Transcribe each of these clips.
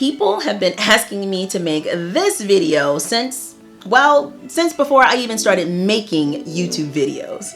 People have been asking me to make this video since before I even started making YouTube videos.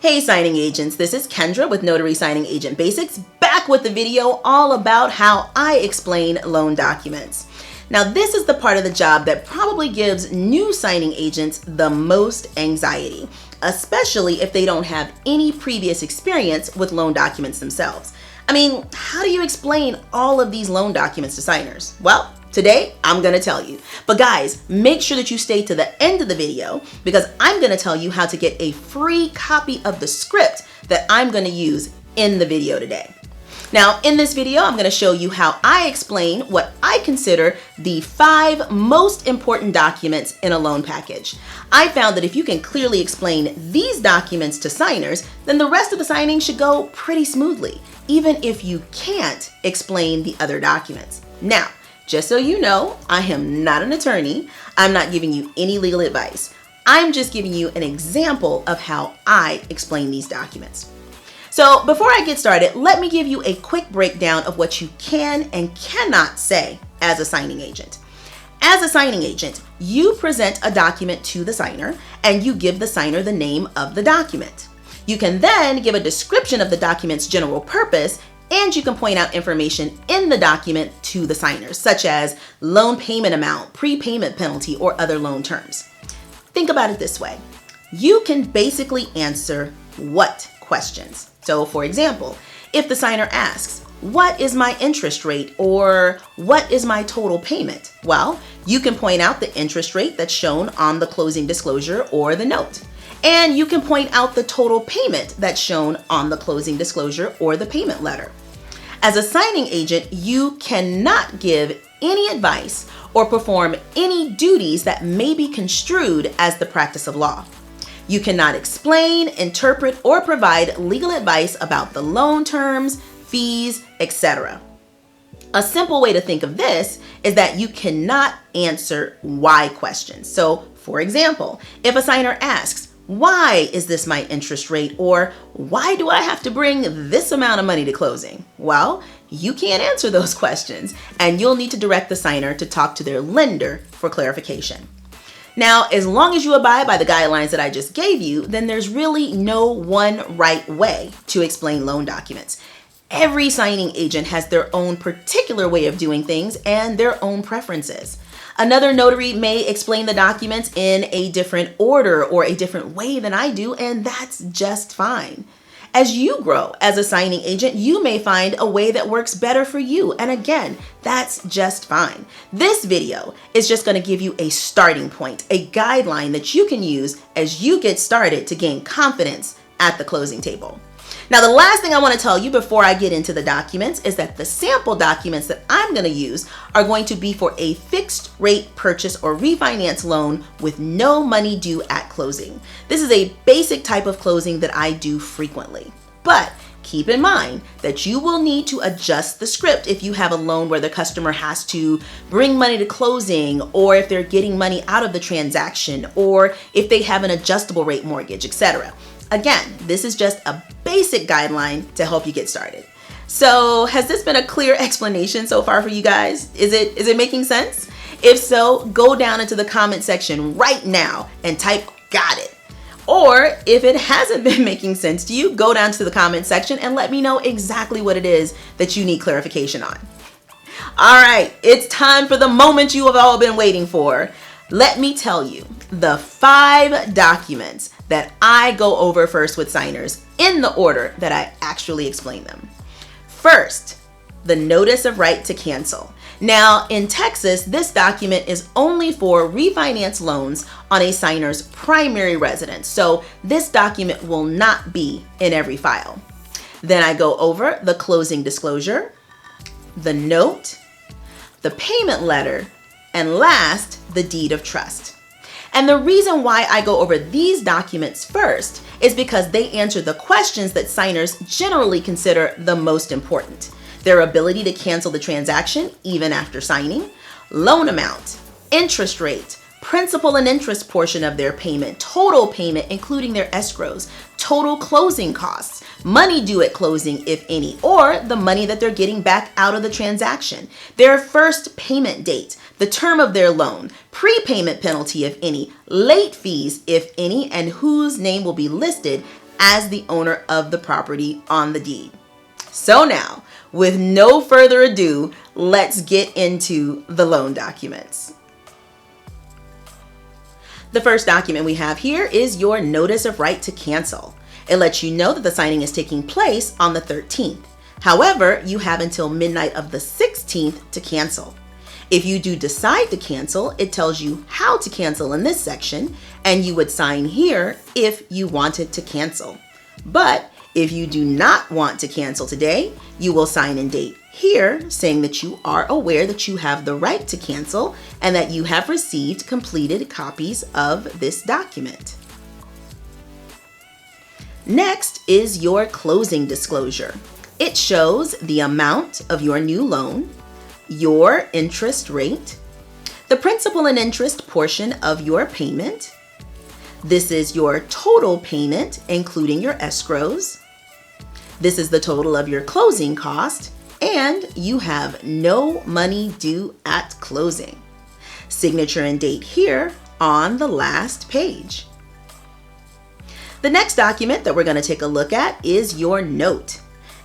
Hey signing agents, this is Kendra with Notary Signing Agent Basics, back with the video all about how I explain loan documents. Now this is the part of the job that probably gives new signing agents the most anxiety, especially if they don't have any previous experience with loan documents themselves. I mean, how do you explain all of these loan documents to signers? Well, today I'm gonna tell you. But guys, make sure that you stay to the end of the video because I'm gonna tell you how to get a free copy of the script that I'm gonna use in the video today. Now, in this video, I'm gonna show you how I explain what I consider the 5 most important documents in a loan package. I found that if you can clearly explain these documents to signers, then the rest of the signing should go pretty smoothly, even if you can't explain the other documents. Now, just so you know, I am not an attorney. I'm not giving you any legal advice. I'm just giving you an example of how I explain these documents. So before I get started, let me give you a quick breakdown of what you can and cannot say as a signing agent. As a signing agent, you present a document to the signer and you give the signer the name of the document. You can then give a description of the document's general purpose, and you can point out information in the document to the signers, such as loan payment amount, prepayment penalty, or other loan terms. Think about it this way. You can basically answer what questions. So for example, if the signer asks, what is my interest rate or what is my total payment? Well, you can point out the interest rate that's shown on the closing disclosure or the note. And you can point out the total payment that's shown on the closing disclosure or the payment letter. As a signing agent, you cannot give any advice or perform any duties that may be construed as the practice of law. You cannot explain, interpret, or provide legal advice about the loan terms, fees, etc. A simple way to think of this is that you cannot answer why questions. So, for example, if a signer asks, why is this my interest rate? Or why do I have to bring this amount of money to closing? Well, you can't answer those questions, and you'll need to direct the signer to talk to their lender for clarification. Now, as long as you abide by the guidelines that I just gave you, then there's really no one right way to explain loan documents. Every signing agent has their own particular way of doing things and their own preferences. Another notary may explain the documents in a different order or a different way than I do, and that's just fine. As you grow as a signing agent, you may find a way that works better for you. And again, that's just fine. This video is just going to give you a starting point, a guideline that you can use as you get started to gain confidence at the closing table. Now, the last thing I want to tell you before I get into the documents is that the sample documents that I'm going to use are going to be for a fixed rate purchase or refinance loan with no money due at closing. This is a basic type of closing that I do frequently. But keep in mind that you will need to adjust the script if you have a loan where the customer has to bring money to closing, or if they're getting money out of the transaction, or if they have an adjustable rate mortgage, etc. Again, this is just a basic guideline to help you get started. So has this been a clear explanation so far for you guys? Is it making sense? If so, go down into the comment section right now and type "got it." Or if it hasn't been making sense to you, go down to the comment section and let me know exactly what it is that you need clarification on. All right, it's time for the moment you have all been waiting for. Let me tell you the 5 documents that I go over first with signers in the order that I actually explain them. First, the notice of right to cancel. Now, in Texas, this document is only for refinance loans on a signer's primary residence, so this document will not be in every file. Then I go over the closing disclosure, the note, the payment letter, and last, the deed of trust. And the reason why I go over these documents first is because they answer the questions that signers generally consider the most important. Their ability to cancel the transaction even after signing, loan amount, interest rate, principal and interest portion of their payment, total payment including their escrows, total closing costs, money due at closing if any, or the money that they're getting back out of the transaction, their first payment date, the term of their loan, prepayment penalty if any, late fees if any, and whose name will be listed as the owner of the property on the deed. So now, with no further ado, let's get into the loan documents. The first document we have here is your notice of right to cancel. It lets you know that the signing is taking place on the 13th. However, you have until midnight of the 16th to cancel. If you do decide to cancel, it tells you how to cancel in this section, and you would sign here if you wanted to cancel. But if you do not want to cancel today, you will sign and date here saying that you are aware that you have the right to cancel and that you have received completed copies of this document. Next is your closing disclosure. It shows the amount of your new loan, your interest rate, the principal and interest portion of your payment. This is your total payment, including your escrows. This is the total of your closing cost, and you have no money due at closing. Signature and date here on the last page. The next document that we're going to take a look at is your note.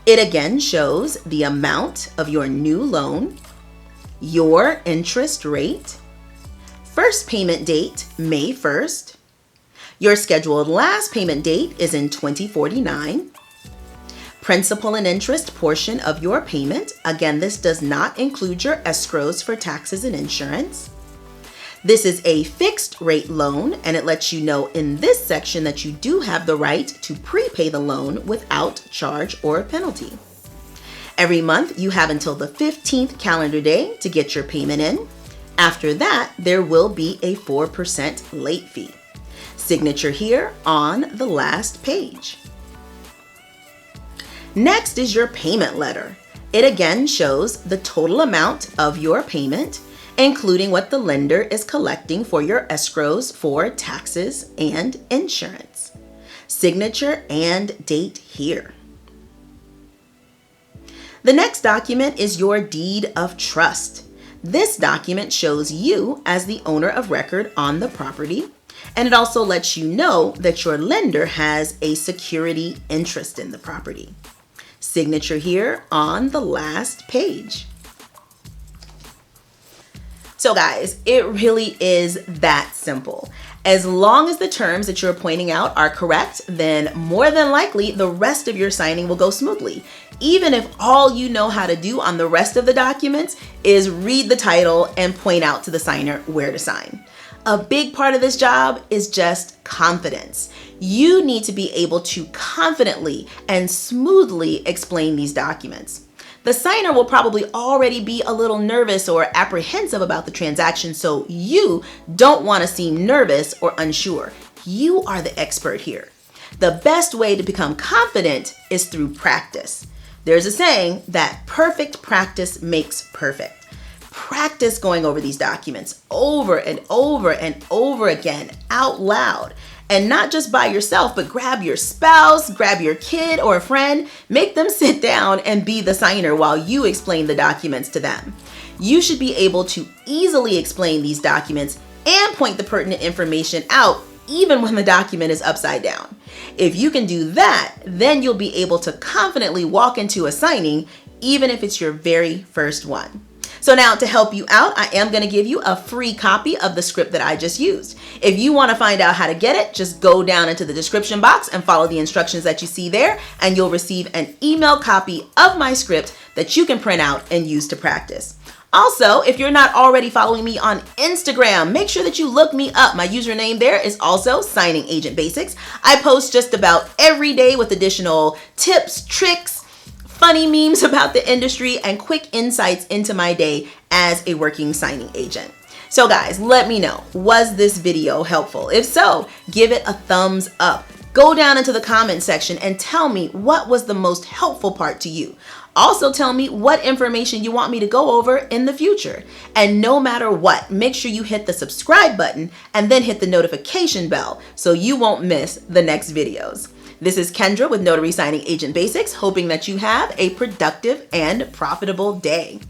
It again shows the amount of your new loan, your interest rate, first payment date, May 1st. Your scheduled last payment date is in 2049. Principal and interest portion of your payment. Again, this does not include your escrows for taxes and insurance. This is a fixed rate loan, and it lets you know in this section that you do have the right to prepay the loan without charge or penalty. Every month, you have until the 15th calendar day to get your payment in. After that, there will be a 4% late fee. Signature here on the last page. Next is your payment letter. It again shows the total amount of your payment, including what the lender is collecting for your escrows for taxes and insurance. Signature and date here. The next document is your deed of trust. This document shows you as the owner of record on the property, and it also lets you know that your lender has a security interest in the property. Signature here on the last page. So guys, it really is that simple. As long as the terms that you're pointing out are correct, then more than likely the rest of your signing will go smoothly. Even if all you know how to do on the rest of the documents is read the title and point out to the signer where to sign. A big part of this job is just confidence. You need to be able to confidently and smoothly explain these documents. The signer will probably already be a little nervous or apprehensive about the transaction, so you don't want to seem nervous or unsure. You are the expert here. The best way to become confident is through practice. There's a saying that perfect practice makes perfect. Practice going over these documents over and over and over again out loud. And not just by yourself, but grab your spouse, grab your kid or a friend, make them sit down and be the signer while you explain the documents to them. You should be able to easily explain these documents and point the pertinent information out even when the document is upside down. If you can do that, then you'll be able to confidently walk into a signing, even if it's your very first one. So now to help you out, I am going to give you a free copy of the script that I just used. If you want to find out how to get it, just go down into the description box and follow the instructions that you see there, and you'll receive an email copy of my script that you can print out and use to practice. Also, if you're not already following me on Instagram, make sure that you look me up. My username there is also Signing Agent Basics. I post just about every day with additional tips, tricks, funny memes about the industry, and quick insights into my day as a working signing agent. So guys, let me know, was this video helpful? If so, give it a thumbs up. Go down into the comment section and tell me what was the most helpful part to you. Also tell me what information you want me to go over in the future. And no matter what, make sure you hit the subscribe button and then hit the notification bell so you won't miss the next videos. This is Kendra with Notary Signing Agent Basics, hoping that you have a productive and profitable day.